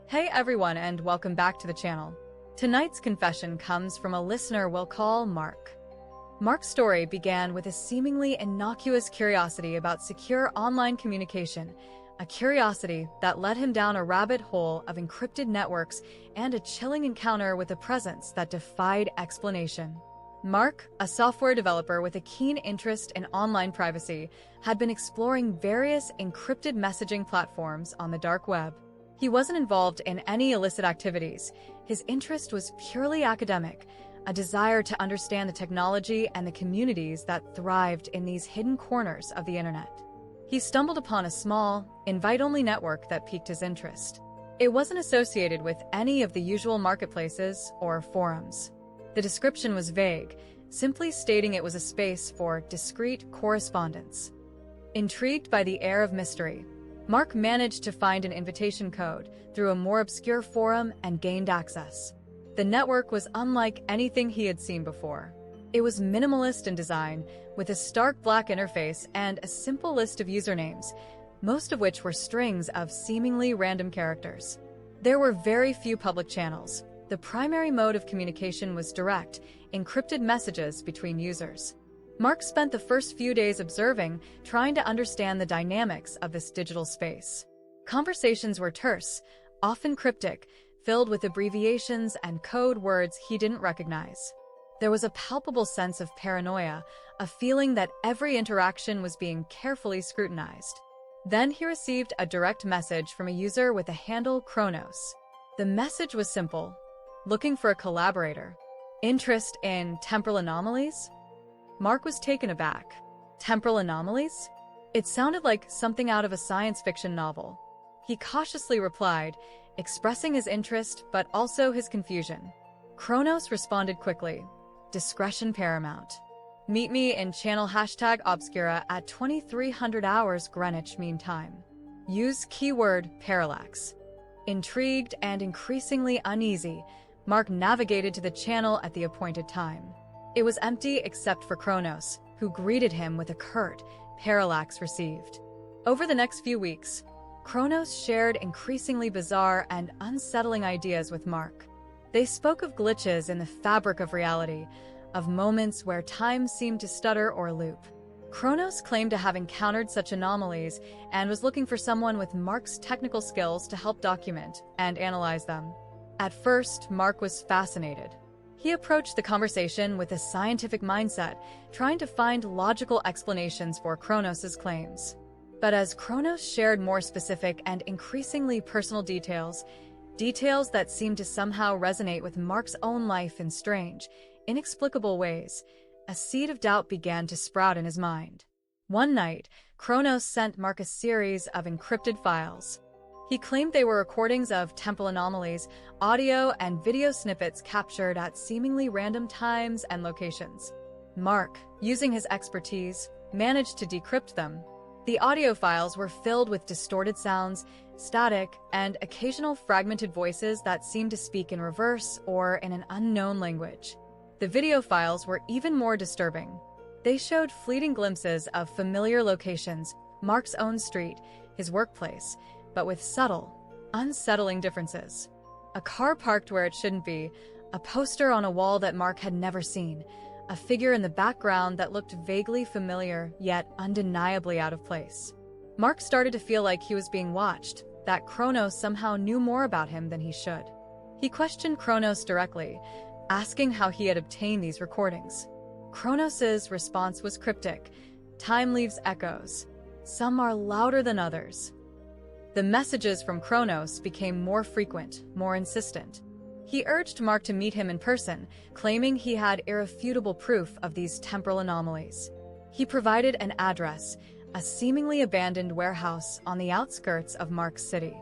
Hey everyone and welcome back to the channel. Tonight's confession comes from a listener we'll call Mark. Mark's story began with a seemingly innocuous curiosity about secure online communication, a curiosity that led him down a rabbit hole of encrypted networks and a chilling encounter with a presence that defied explanation. Mark, a software developer with a keen interest in online privacy, had been exploring various encrypted messaging platforms on the dark web. He wasn't involved in any illicit activities. His interest was purely academic, a desire to understand the technology and the communities that thrived in these hidden corners of the internet. He stumbled upon a small, invite-only network that piqued his interest. It wasn't associated with any of the usual marketplaces or forums. The description was vague, simply stating it was a space for discreet correspondence. Intrigued by the air of mystery, Mark managed to find an invitation code through a more obscure forum and gained access. The network was unlike anything he had seen before. It was minimalist in design, with a stark black interface and a simple list of usernames, most of which were strings of seemingly random characters. There were very few public channels. The primary mode of communication was direct, encrypted messages between users. Mark spent the first few days observing, trying to understand the dynamics of this digital space. Conversations were terse, often cryptic, filled with abbreviations and code words he didn't recognize. There was a palpable sense of paranoia, a feeling that every interaction was being carefully scrutinized. Then he received a direct message from a user with a handle Kronos. The message was simple: looking for a collaborator. Interest in temporal anomalies? Mark was taken aback. Temporal anomalies? It sounded like something out of a science fiction novel. He cautiously replied, expressing his interest but also his confusion. Kronos responded quickly. Discretion paramount. Meet me in channel #Obscura at 2300 hours Greenwich Mean Time. Use keyword parallax. Intrigued and increasingly uneasy, Mark navigated to the channel at the appointed time. It was empty except for Kronos, who greeted him with a curt, "Parallax received." Over the next few weeks, Kronos shared increasingly bizarre and unsettling ideas with Mark. They spoke of glitches in the fabric of reality, of moments where time seemed to stutter or loop. Kronos claimed to have encountered such anomalies and was looking for someone with Mark's technical skills to help document and analyze them. At first, Mark was fascinated. He approached the conversation with a scientific mindset, trying to find logical explanations for Kronos' claims. But as Kronos shared more specific and increasingly personal details that seemed to somehow resonate with Mark's own life in strange, inexplicable ways, a seed of doubt began to sprout in his mind. One night, Kronos sent Mark a series of encrypted files. He claimed they were recordings of temporal anomalies, audio and video snippets captured at seemingly random times and locations. Mark, using his expertise, managed to decrypt them. The audio files were filled with distorted sounds, static, and occasional fragmented voices that seemed to speak in reverse or in an unknown language. The video files were even more disturbing. They showed fleeting glimpses of familiar locations, Mark's own street, his workplace, but with subtle, unsettling differences. A car parked where it shouldn't be, a poster on a wall that Mark had never seen, a figure in the background that looked vaguely familiar yet undeniably out of place. Mark started to feel like he was being watched, that Kronos somehow knew more about him than he should. He questioned Kronos directly, asking how he had obtained these recordings. Kronos' response was cryptic. Time leaves echoes. Some are louder than others. The messages from Kronos became more frequent, more insistent. He urged Mark to meet him in person, claiming he had irrefutable proof of these temporal anomalies. He provided an address, a seemingly abandoned warehouse on the outskirts of Mark's city.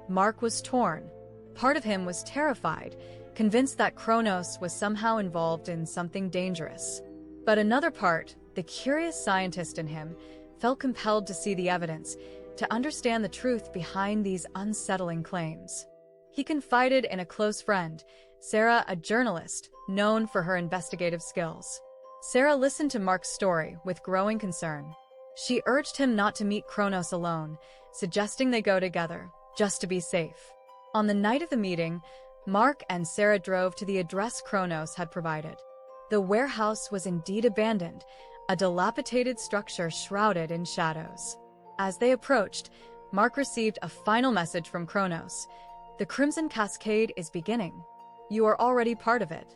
Mark was torn. Part of him was terrified, convinced that Kronos was somehow involved in something dangerous. But another part, the curious scientist in him, felt compelled to see the evidence, to understand the truth behind these unsettling claims. He confided in a close friend, Sarah, a journalist known for her investigative skills. Sarah listened to Mark's story with growing concern. She urged him not to meet Kronos alone, suggesting they go together, just to be safe. On the night of the meeting, Mark and Sarah drove to the address Kronos had provided. The warehouse was indeed abandoned, a dilapidated structure shrouded in shadows. As they approached, Mark received a final message from Kronos. The Crimson Cascade is beginning. You are already part of it.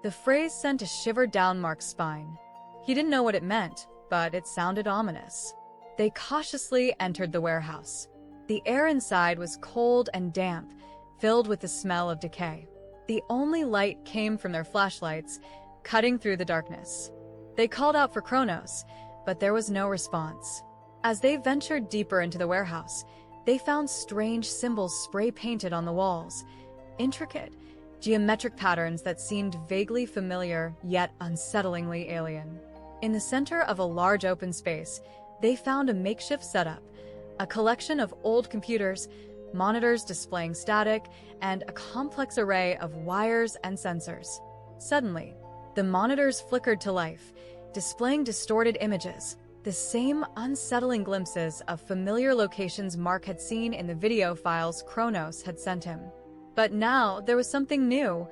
The phrase sent a shiver down Mark's spine. He didn't know what it meant, but it sounded ominous. They cautiously entered the warehouse. The air inside was cold and damp, filled with the smell of decay. The only light came from their flashlights, cutting through the darkness. They called out for Kronos, but there was no response. As they ventured deeper into the warehouse, they found strange symbols spray-painted on the walls, intricate, geometric patterns that seemed vaguely familiar yet unsettlingly alien. In the center of a large open space, they found a makeshift setup, a collection of old computers, monitors displaying static, and a complex array of wires and sensors. Suddenly, the monitors flickered to life, displaying distorted images, the same unsettling glimpses of familiar locations Mark had seen in the video files Kronos had sent him. But now there was something new,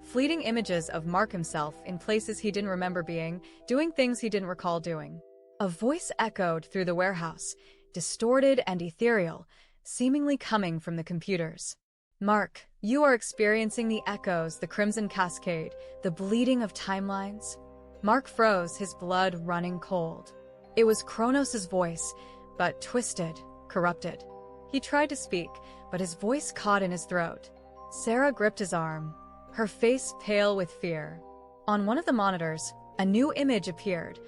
fleeting images of Mark himself in places he didn't remember being, doing things he didn't recall doing. A voice echoed through the warehouse, distorted and ethereal, seemingly coming from the computers. Mark, you are experiencing the echoes, the Crimson Cascade, the bleeding of timelines. Mark froze, his blood running cold. It was Kronos' voice, but twisted, corrupted. He tried to speak, but his voice caught in his throat. Sarah gripped his arm, her face pale with fear. On one of the monitors, a new image appeared,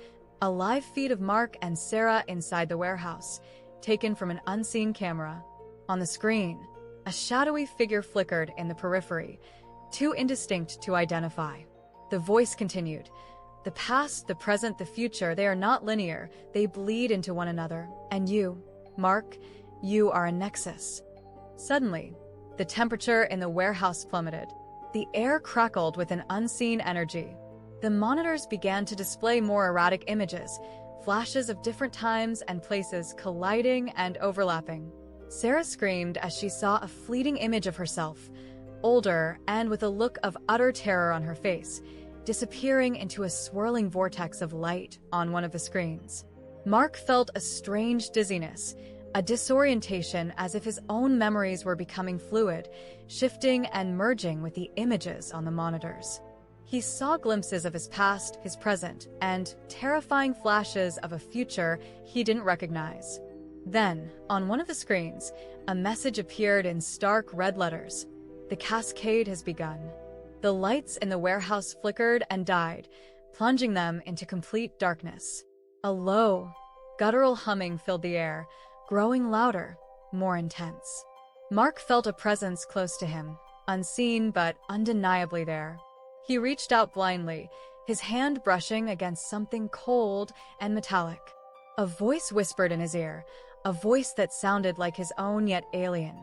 a live feed of Mark and Sarah inside the warehouse, taken from an unseen camera. On the screen, a shadowy figure flickered in the periphery, too indistinct to identify. The voice continued. The past, the present, the future, they are not linear, they bleed into one another. And you, Mark, you are a nexus. Suddenly, the temperature in the warehouse plummeted. The air crackled with an unseen energy. The monitors began to display more erratic images, flashes of different times and places colliding and overlapping. Sarah screamed as she saw a fleeting image of herself, older and with a look of utter terror on her face, disappearing into a swirling vortex of light on one of the screens. Mark felt a strange dizziness, a disorientation as if his own memories were becoming fluid, shifting and merging with the images on the monitors. He saw glimpses of his past, his present, and terrifying flashes of a future he didn't recognize. Then, on one of the screens, a message appeared in stark red letters. The Cascade has begun. The lights in the warehouse flickered and died, plunging them into complete darkness. A low, guttural humming filled the air, growing louder, more intense. Mark felt a presence close to him, unseen but undeniably there. He reached out blindly, his hand brushing against something cold and metallic. A voice whispered in his ear, a voice that sounded like his own yet alien.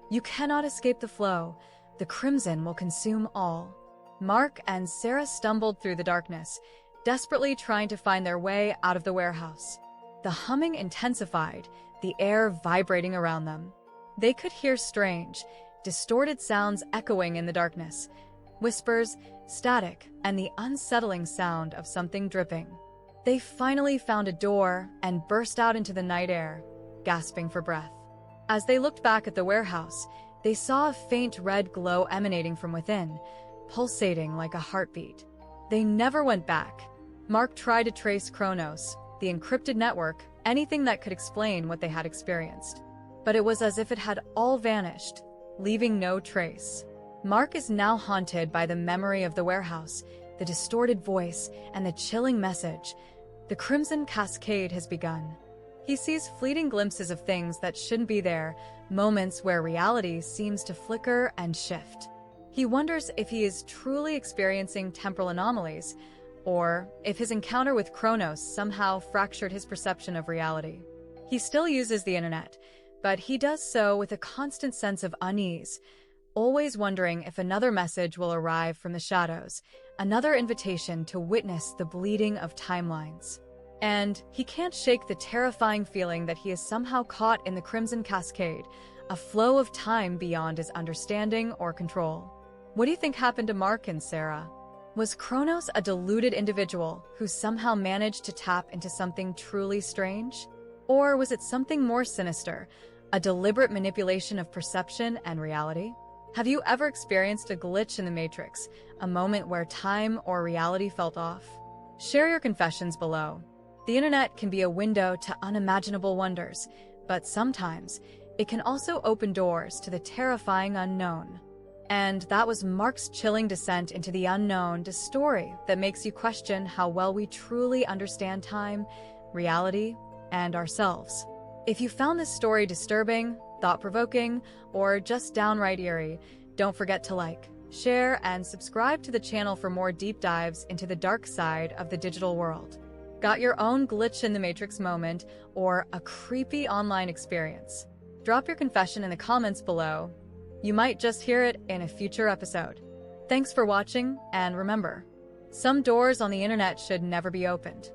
You cannot escape the flow. The crimson will consume all. Mark and Sarah stumbled through the darkness, desperately trying to find their way out of the warehouse. The humming intensified, the air vibrating around them. They could hear strange, distorted sounds echoing in the darkness, whispers, static, and the unsettling sound of something dripping. They finally found a door and burst out into the night air, gasping for breath. As they looked back at the warehouse, they saw a faint red glow emanating from within, pulsating like a heartbeat. They never went back. Mark tried to trace Kronos, the encrypted network, anything that could explain what they had experienced. But it was as if it had all vanished, leaving no trace. Mark is now haunted by the memory of the warehouse, the distorted voice, and the chilling message. The Crimson Cascade has begun. He sees fleeting glimpses of things that shouldn't be there, moments where reality seems to flicker and shift. He wonders if he is truly experiencing temporal anomalies, or if his encounter with Kronos somehow fractured his perception of reality. He still uses the internet, but he does so with a constant sense of unease, always wondering if another message will arrive from the shadows, another invitation to witness the bleeding of timelines. And he can't shake the terrifying feeling that he is somehow caught in the Crimson Cascade, a flow of time beyond his understanding or control. What do you think happened to Mark and Sarah? Was Kronos a deluded individual who somehow managed to tap into something truly strange? Or was it something more sinister, a deliberate manipulation of perception and reality? Have you ever experienced a glitch in the Matrix, a moment where time or reality felt off? Share your confessions below. The internet can be a window to unimaginable wonders, but sometimes it can also open doors to the terrifying unknown. And that was Mark's chilling descent into the unknown, a story that makes you question how well we truly understand time, reality, and ourselves. If you found this story disturbing, thought-provoking, or just downright eerie, don't forget to like, share, and subscribe to the channel for more deep dives into the dark side of the digital world. Got your own glitch in the Matrix moment or a creepy online experience? Drop your confession in the comments below. You might just hear it in a future episode. Thanks for watching, and remember, some doors on the internet should never be opened.